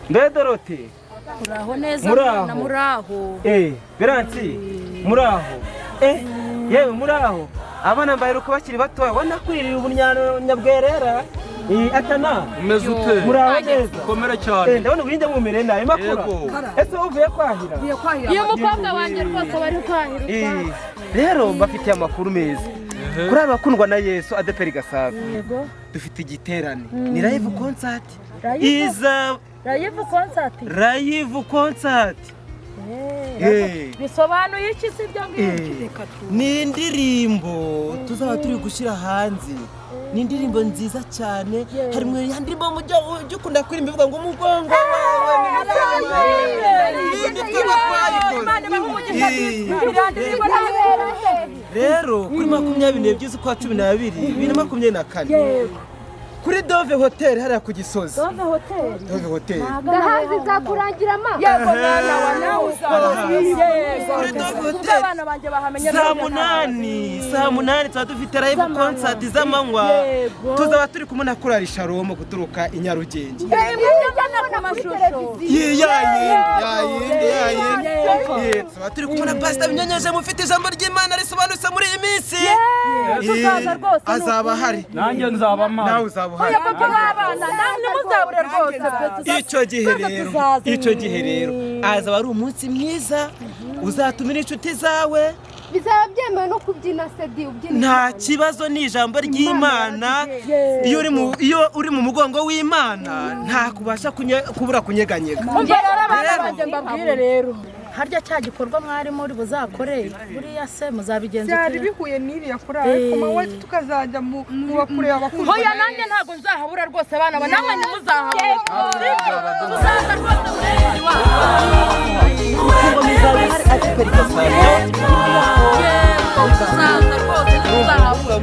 Mbe Dorote Muraho neza Muraho. na muraho. Beransi muraho yewe muraho abana mbaheruka bakiri batoya wanakwiriye ubunyabwerera atana umeze ute muraho neza komera cyane ndabona ubuhinja mumere nayo makuru ese uvuye kwahira Iyo mukobwa wanjye rwose bari kwahira. rero mbafitiye amakuru meza kuri abakundwa na Yesu ADPR Gasabo Yego. dufite igiterane ni live concert Live? iza Live concert. live concert Bisobanuye iki si byo ngibyo? ni indirimbo tuzaba turi gushyira hanze ni indirimbo nziza cyane harimo ya ndirimbo mujya ukunda kuririmba ivuga ngo umugongo rero kuri 22 z'ukwa 12 2024 kuri Dove Hotel hariya ku Gisozi Dove Hotel Gahazi zakurangira ama. Yego mwana wa nawe kuri Dove Hotel abana banje bahamenye saa munani tuba dufite live concert z'amanywa tuzaba turi kumwe na Korali Shalom guturuka i Nyarugenge tuba turi kumwe na Pastor Binyanyaje mufite ijambo ry'Imana risobanutse muri iyi minsi tuzaza rwose azaba ahari nanjye nzaba nawe mpari uzaba oya uhari papa w'abana namwe muzabure rwose icyo gihe rero azaba ari umunsi mwiza uzatumira inshuti zawe Bizaba byemewe no kubyina sedi ubyina. nta kibazo ni ijambo ry'Imana iyo uri mu mugongo w'Imana nta kubasha kubura kunyeganyega abana banje mbabwire rero harya cya gikorwa mwari muri buzakore buriya se muzabigenza byari bihuye n'iriya kurara kuma we tukazajya mu bakure abakuru hoya nanjye ntago nzahabura rwose abana ba namwe ntimuzahabura tuzaza rwose muri tuzaza rwose tuzahabura